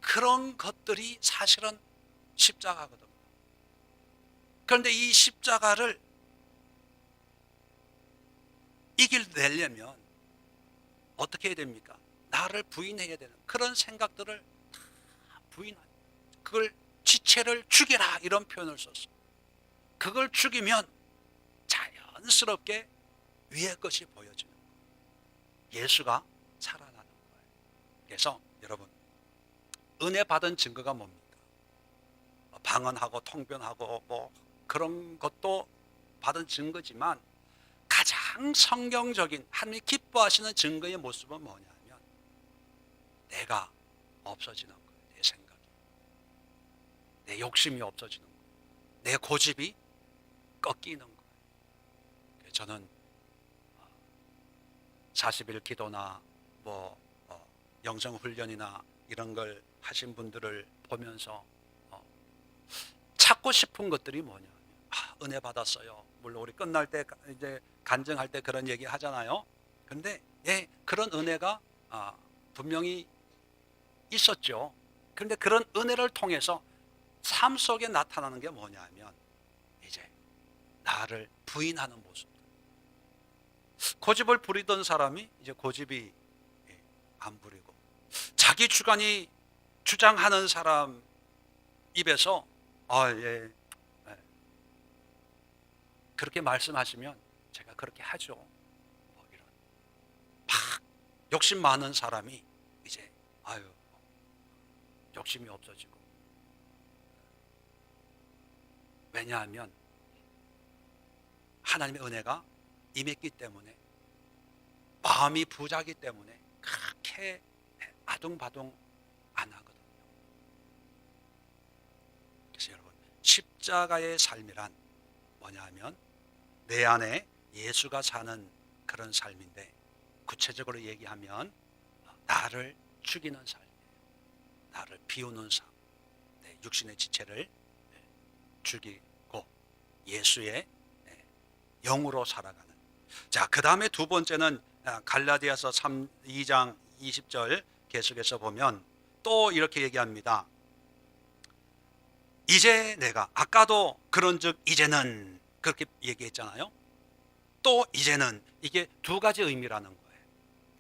Speaker 1: 그런 것들이 사실은 십자가거든요. 그런데 이 십자가를 이겨내려면 어떻게 해야 됩니까? 나를 부인해야 되는 그런 생각들을 다 부인하는, 그걸 지체를 죽여라 이런 표현을 썼어. 그걸 죽이면 자연스럽게 위의 것이 보여지는 거예요. 예수가 살아나는 거예요. 그래서 여러분, 은혜 받은 증거가 뭡니까? 방언하고 통변하고 뭐 그런 것도 받은 증거지만 가장 성경적인 하나님이 기뻐하시는 증거의 모습은 뭐냐면 내가 없어지는 거예요. 내 생각이, 내 욕심이 없어지는 거예요. 내 고집이 꺾이는 거예요. 저는 40일 기도나 뭐 영성훈련이나 이런 걸 하신 분들을 보면서 찾고 싶은 것들이 뭐냐, 은혜 받았어요. 물론 우리 끝날 때 이제 간증할 때 그런 얘기 하잖아요. 근데 그런 은혜가 분명히 있었죠. 그런데 그런 은혜를 통해서 삶 속에 나타나는 게 뭐냐면 나를 부인하는 모습. 고집을 부리던 사람이 이제 고집이 안 부리고, 자기 주관이 주장하는 사람 입에서 예, 그렇게 말씀하시면 제가 그렇게 하죠, 뭐 이런 막 욕심 많은 사람이 이제 욕심이 없어지고. 왜냐하면 하나님의 은혜가 임했기 때문에, 마음이 부자기 때문에 그렇게 아둥바둥 안 하거든요. 그래서 여러분, 십자가의 삶이란 뭐냐 하면 내 안에 예수가 사는 그런 삶인데, 구체적으로 얘기하면 나를 죽이는 삶이에요. 나를 비우는 삶, 내 육신의 지체를 죽이고 예수의 영으로 살아가는. 자, 그 다음에 두 번째는 갈라디아서 2장 20절 계속해서 보면 또 이렇게 얘기합니다. 이제 내가, 아까도 그런즉 이제는 그렇게 얘기했잖아요. 또 이제는, 이게 두 가지 의미라는 거예요.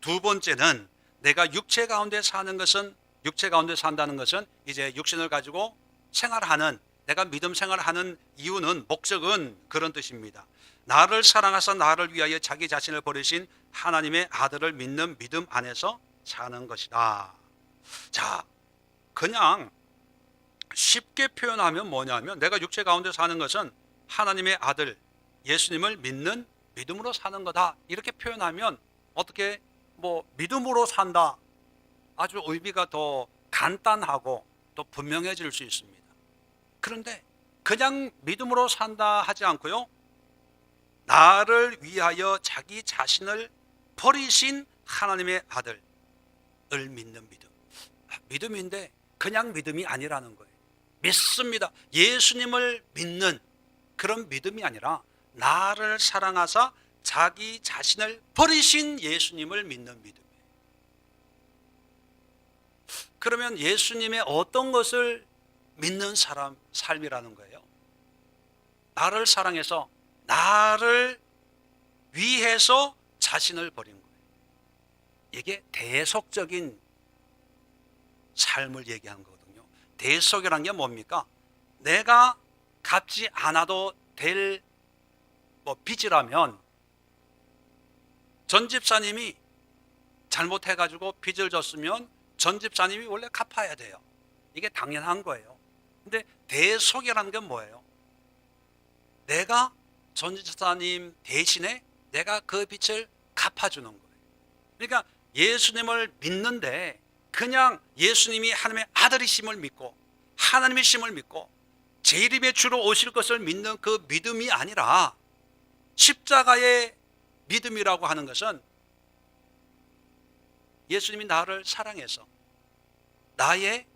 Speaker 1: 두 번째는 내가 육체 가운데 사는 것은, 육체 가운데 산다는 것은 이제 육신을 가지고 생활하는, 내가 믿음 생활하는 이유는, 목적은 그런 뜻입니다. 나를 사랑하사 나를 위하여 자기 자신을 버리신 하나님의 아들을 믿는 믿음 안에서 사는 것이다. 자, 그냥 쉽게 표현하면 뭐냐면, 내가 육체 가운데 사는 것은 하나님의 아들 예수님을 믿는 믿음으로 사는 거다, 이렇게 표현하면 어떻게 믿음으로 산다, 아주 의미가 더 간단하고 또 분명해질 수 있습니다. 그런데 그냥 믿음으로 산다 하지 않고요, 나를 위하여 자기 자신을 버리신 하나님의 아들을 믿는 믿음. 믿음인데 그냥 믿음이 아니라는 거예요. 믿습니다. 예수님을 믿는 그런 믿음이 아니라 나를 사랑하사 자기 자신을 버리신 예수님을 믿는 믿음이에요. 그러면 예수님의 어떤 것을 믿는 사람 삶이라는 거예요? 나를 사랑해서 나를 위해서 자신을 버린 거예요. 이게 대속적인 삶을 얘기하는 거거든요. 대속이라는 게 뭡니까? 내가 갚지 않아도 될 빚이라면, 전 집사님이 잘못해가지고 빚을 졌으면 전 집사님이 원래 갚아야 돼요. 이게 당연한 거예요. 근데 대속이라는 게 뭐예요? 내가 전 집사님 대신에 내가 그 빚을 갚아주는 거예요. 그러니까 예수님을 믿는데 그냥 예수님이 하나님의 아들이심을 믿고 하나님이심을 믿고 제 이름의 주로 오실 것을 믿는 그 믿음이 아니라, 십자가의 믿음이라고 하는 것은 예수님이 나를 사랑해서 나의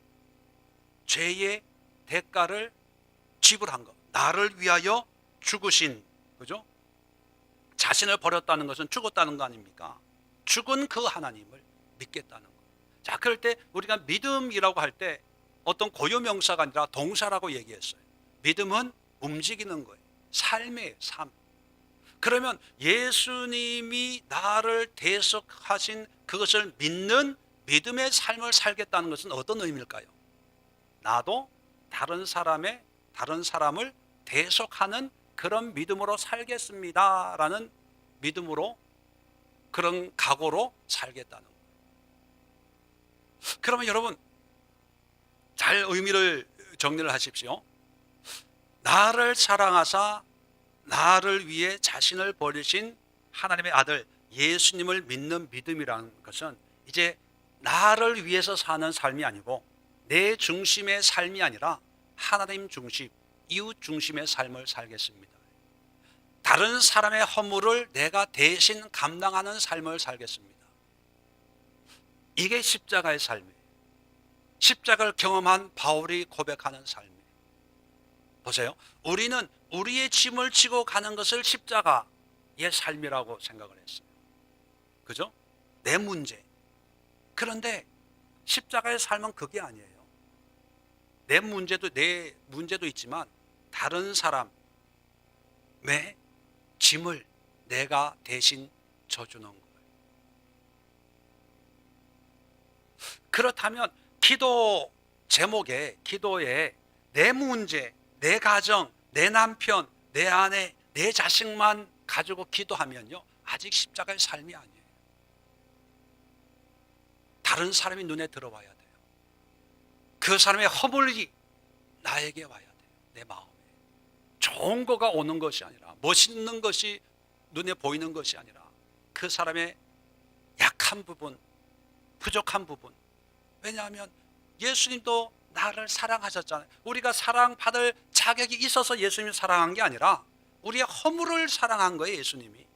Speaker 1: 죄의 대가를 지불한 것, 나를 위하여 죽으신, 그죠? 자신을 버렸다는 것은 죽었다는 거 아닙니까? 죽은 그 하나님을 믿겠다는 거. 자, 그럴 때 우리가 믿음이라고 할 때 어떤 고유명사가 아니라 동사라고 얘기했어요. 믿음은 움직이는 거예요. 삶이에요, 삶. 그러면 예수님이 나를 대속하신 그것을 믿는 믿음의 삶을 살겠다는 것은 어떤 의미일까요? 나도 다른 사람을 대속하는 그런 믿음으로 살겠습니다라는 믿음으로, 그런 각오로 살겠다는 거예요. 그러면 여러분, 잘 의미를 정리를 하십시오. 나를 사랑하사 나를 위해 자신을 버리신 하나님의 아들 예수님을 믿는 믿음이라는 것은 이제 나를 위해서 사는 삶이 아니고, 내 중심의 삶이 아니라 하나님 중심, 이웃 중심의 삶을 살겠습니다. 다른 사람의 허물을 내가 대신 감당하는 삶을 살겠습니다. 이게 십자가의 삶이에요. 십자가를 경험한 바울이 고백하는 삶이에요. 보세요. 우리는 우리의 짐을 지고 가는 것을 십자가의 삶이라고 생각을 했어요. 그죠? 내 문제. 그런데 십자가의 삶은 그게 아니에요. 내 문제도 있지만 다른 사람, 왜? 짐을 내가 대신 져주는 거예요. 그렇다면 기도 제목에, 기도에 내 문제, 내 가정, 내 남편, 내 아내, 내 자식만 가지고 기도하면요, 아직 십자가의 삶이 아니에요. 다른 사람이 눈에 들어와야 돼요. 그 사람의 허물이 나에게 와야 돼요. 내 마음에. 좋은 거가 오는 것이 아니라, 멋있는 것이 눈에 보이는 것이 아니라, 그 사람의 약한 부분, 부족한 부분. 왜냐하면 예수님도 나를 사랑하셨잖아요. 우리가 사랑받을 자격이 있어서 예수님을 사랑한 게 아니라 우리의 허물을 사랑한 거예요. 예수님이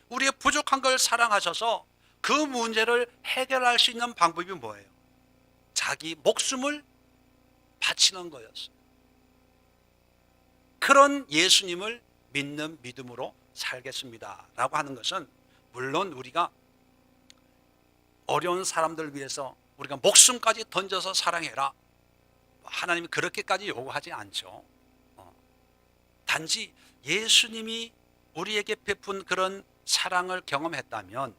Speaker 1: 우리의 부족한 걸 사랑하셔서 그 문제를 해결할 수 있는 방법이 뭐예요? 자기 목숨을 바치는 거였어요. 그런 예수님을 믿는 믿음으로 살겠습니다 라고 하는 것은, 물론 우리가 어려운 사람들을 위해서 우리가 목숨까지 던져서 사랑해라, 하나님이 그렇게까지 요구하지 않죠. 단지 예수님이 우리에게 베푼 그런 사랑을 경험했다면,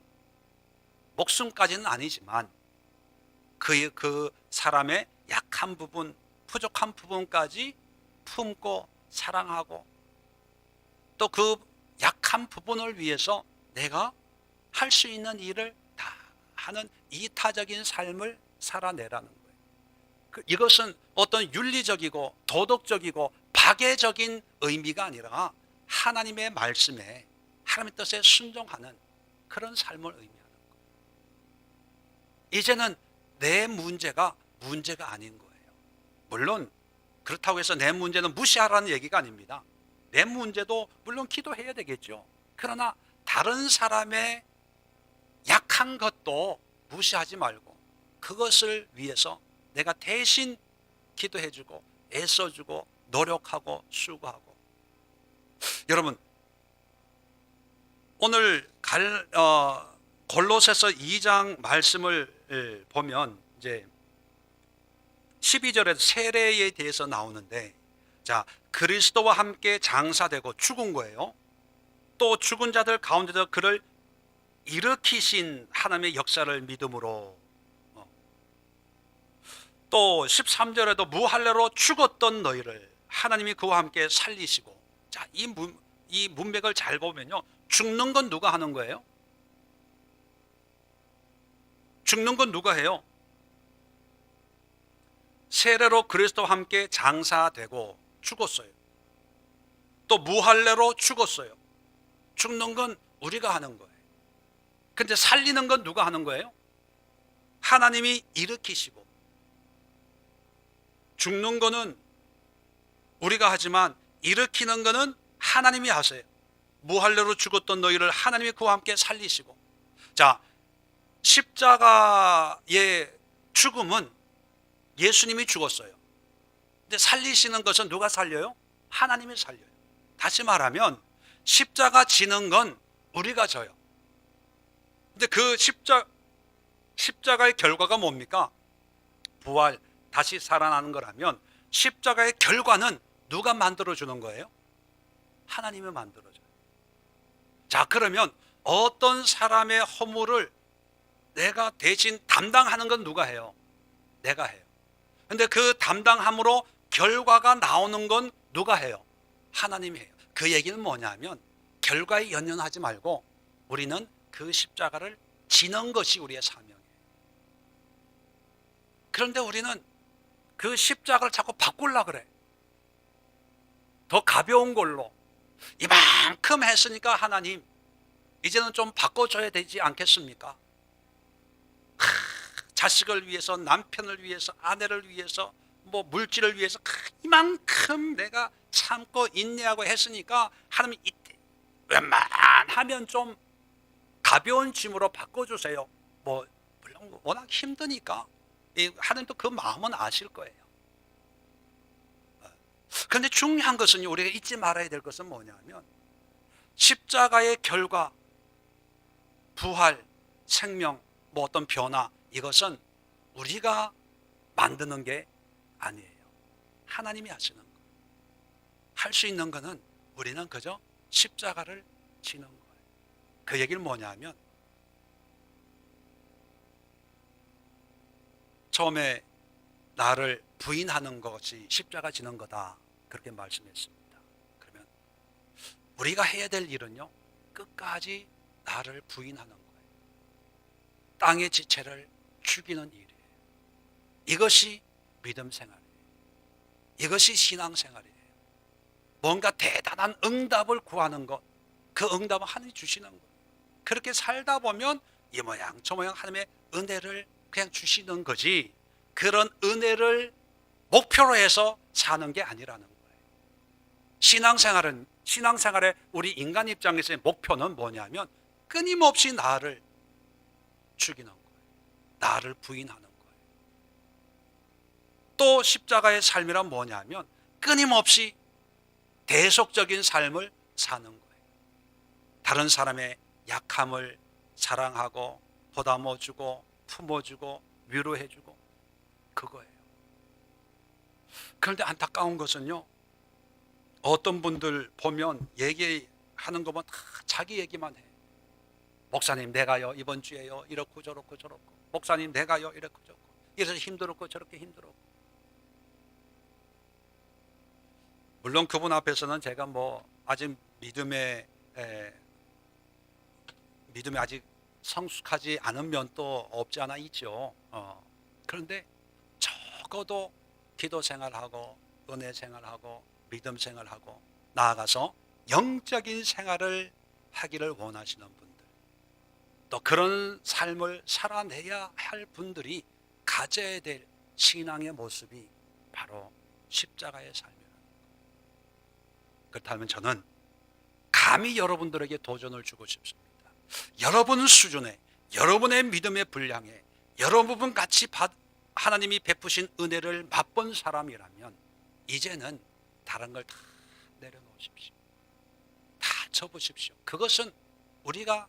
Speaker 1: 목숨까지는 아니지만 그 사람의 약한 부분, 부족한 부분까지 품고 사랑하고, 또 그 약한 부분을 위해서 내가 할 수 있는 일을 다 하는 이타적인 삶을 살아내라는 거예요. 이것은 어떤 윤리적이고 도덕적이고 박애적인 의미가 아니라 하나님의 말씀에, 하나님의 뜻에 순종하는 그런 삶을 의미하는 거예요. 이제는 내 문제가 아닌 거예요. 물론 그렇다고 해서 내 문제는 무시하라는 얘기가 아닙니다. 내 문제도 물론 기도해야 되겠죠. 그러나 다른 사람의 약한 것도 무시하지 말고 그것을 위해서 내가 대신 기도해주고 애써주고 노력하고 수고하고. 여러분, 오늘 골로새서 2장 말씀을 보면 이제 12절에 세례에 대해서 나오는데, 자, 그리스도와 함께 장사되고 죽은 거예요. 또 죽은 자들 가운데서 그를 일으키신 하나님의 역사를 믿음으로, 또 13절에도 무할례로 죽었던 너희를 하나님이 그와 함께 살리시고. 자, 이 문맥을 잘 보면요, 죽는 건 누가 하는 거예요? 죽는 건 누가 해요? 세례로 그리스도와 함께 장사되고 죽었어요. 또 무할례로 죽었어요. 죽는 건 우리가 하는 거예요. 근데 살리는 건 누가 하는 거예요? 하나님이 일으키시고. 죽는 거는 우리가 하지만 일으키는 거는 하나님이 하세요. 무할례로 죽었던 너희를 하나님이 그와 함께 살리시고. 자, 십자가의 죽음은 예수님이 죽었어요. 근데 살리시는 것은 누가 살려요? 하나님이 살려요. 다시 말하면 십자가 지는 건 우리가 져요. 근데 그 십자가의 결과가 뭡니까? 부활, 다시 살아나는 거라면 십자가의 결과는 누가 만들어주는 거예요? 하나님이 만들어줘요. 자, 그러면 어떤 사람의 허물을 내가 대신 담당하는 건 누가 해요? 내가 해요. 근데 그 담당함으로 결과가 나오는 건 누가 해요? 하나님이 해요. 그 얘기는 뭐냐면 결과에 연연하지 말고 우리는 그 십자가를 지는 것이 우리의 사명이에요. 그런데 우리는 그 십자가를 자꾸 바꾸려고 그래. 더 가벼운 걸로. 이만큼 했으니까 하나님 이제는 좀 바꿔줘야 되지 않겠습니까? 자식을 위해서, 남편을 위해서, 아내를 위해서, 뭐 물질을 위해서 이만큼 내가 참고 인내하고 했으니까 하나님 이때 웬만하면 좀 가벼운 짐으로 바꿔주세요. 뭐 물론 워낙 힘드니까 하나님도 그 마음은 아실 거예요. 그런데 중요한 것은, 우리가 잊지 말아야 될 것은 뭐냐면 십자가의 결과, 부활, 생명, 뭐 어떤 변화, 이것은 우리가 만드는 게 아니에요. 하나님이 하시는 거. 할 수 있는 거는 우리는 그저 십자가를 지는 거예요. 그 얘기는 뭐냐면 처음에 나를 부인하는 것이 십자가 지는 거다, 그렇게 말씀했습니다. 그러면 우리가 해야 될 일은요, 끝까지 나를 부인하는 거예요. 땅의 지체를 죽이는 일이에요. 이것이 믿음 생활이에요. 이것이 신앙 생활이에요. 뭔가 대단한 응답을 구하는 것, 그 응답은 하나님이 주시는 거예요. 그렇게 살다 보면 이 모양 저 모양 하나님의 은혜를 그냥 주시는 거지, 그런 은혜를 목표로 해서 사는 게 아니라는 거예요. 신앙생활의 우리 인간 입장에서의 목표는 뭐냐면 끊임없이 나를 죽이는 거예요. 나를 부인하는 거예요. 또 십자가의 삶이란 뭐냐면 끊임없이 대속적인 삶을 사는 거예요. 다른 사람의 약함을 사랑하고 보담아주고 품어주고 위로해주고, 그거예요. 그런데 안타까운 것은요, 어떤 분들 보면 얘기하는 것만 다 자기 얘기만 해. 목사님 내가요 이번 주에요 이렇고 저렇고 저렇고, 목사님 내가요 이렇고 저렇고, 이래서 힘들었고 저렇게 힘들었고. 물론 그분 앞에서는 제가 뭐 아직 믿음에 아직 성숙하지 않은 면도 없지 않아 있죠. 그런데 적어도 기도 생활하고 은혜 생활하고 믿음 생활하고 나아가서 영적인 생활을 하기를 원하시는 분들, 또 그런 삶을 살아내야 할 분들이 가져야 될 신앙의 모습이 바로 십자가의 삶이라는 거예요. 그렇다면 저는 감히 여러분들에게 도전을 주고 싶습니다. 여러분 수준에, 여러분의 믿음의 분량에 여러분 같이 하나님이 베푸신 은혜를 맛본 사람이라면 이제는 다른 걸 다 내려놓으십시오. 다 접으십시오. 그것은 우리가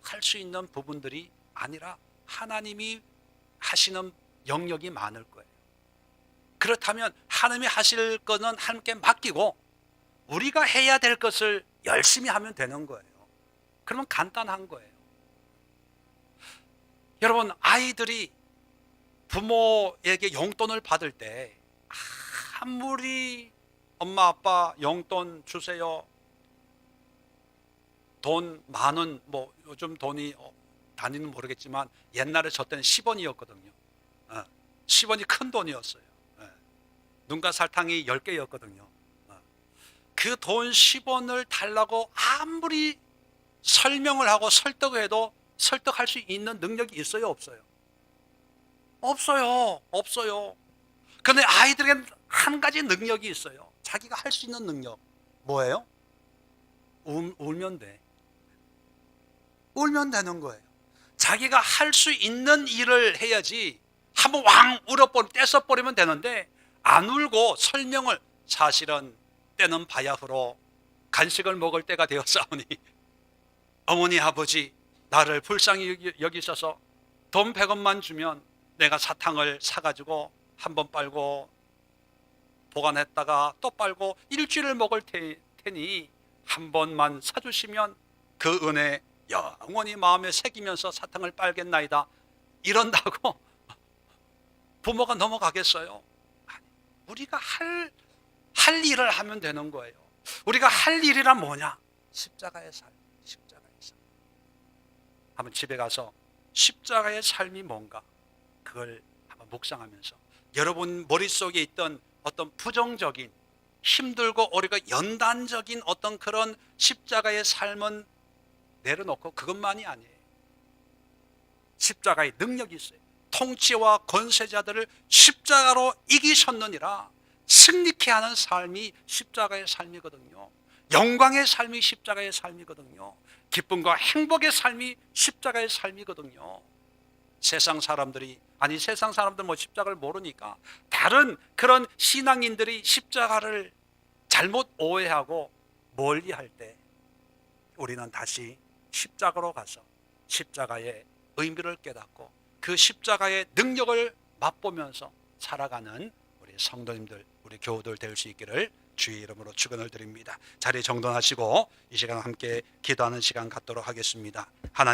Speaker 1: 할 수 있는 부분들이 아니라 하나님이 하시는 영역이 많을 거예요. 그렇다면 하나님이 하실 거는 하나님께 맡기고 우리가 해야 될 것을 열심히 하면 되는 거예요. 그러면 간단한 거예요. 여러분, 아이들이 부모에게 용돈을 받을 때 아무리 엄마 아빠 용돈 주세요, 돈 만원, 뭐 요즘 돈이 단위는 모르겠지만 옛날에 저 때는 10원이었거든요 10원이 큰 돈이었어요. 눈과 설탕이 10개였거든요 그 돈 10원을 달라고 아무리 설명을 하고 설득을 해도 설득할 수 있는 능력이 있어요, 없어요? 없어요. 그런데 아이들에게는 한 가지 능력이 있어요. 자기가 할 수 있는 능력. 뭐예요? 울면 돼. 울면 되는 거예요. 자기가 할 수 있는 일을 해야지, 한번 왕 떼서버리면 되는데 안 울고 설명을, 사실은 때는 바야흐로 간식을 먹을 때가 되었사오니 어머니 아버지 나를 불쌍히 여기셔서 돈 100원만 주면 내가 사탕을 사가지고 한번 빨고 보관했다가 또 빨고 일주일을 먹을 테니 한 번만 사주시면 그 은혜 영원히 마음에 새기면서 사탕을 빨겠나이다, 이런다고 부모가 넘어가겠어요? 아니, 우리가 할 일을 하면 되는 거예요. 우리가 할 일이란 뭐냐? 십자가의 삶. 한번 집에 가서 십자가의 삶이 뭔가 그걸 한번 묵상하면서 여러분 머릿속에 있던 어떤 부정적인, 힘들고 우리가 연단적인 어떤 그런 십자가의 삶은 내려놓고, 그것만이 아니에요. 십자가의 능력이 있어요. 통치와 권세자들을 십자가로 이기셨느니라. 승리케 하는 삶이 십자가의 삶이거든요. 영광의 삶이 십자가의 삶이거든요. 기쁨과 행복의 삶이 십자가의 삶이거든요. 세상 사람들 뭐 십자가를 모르니까 다른 그런 신앙인들이 십자가를 잘못 오해하고 멀리할 때 우리는 다시 십자가로 가서 십자가의 의미를 깨닫고 그 십자가의 능력을 맛보면서 살아가는 우리 성도님들, 우리 교우들 될 수 있기를 주의 이름으로 축원을 드립니다. 자리 정돈하시고 이 시간 함께 기도하는 시간 갖도록 하겠습니다. 하나님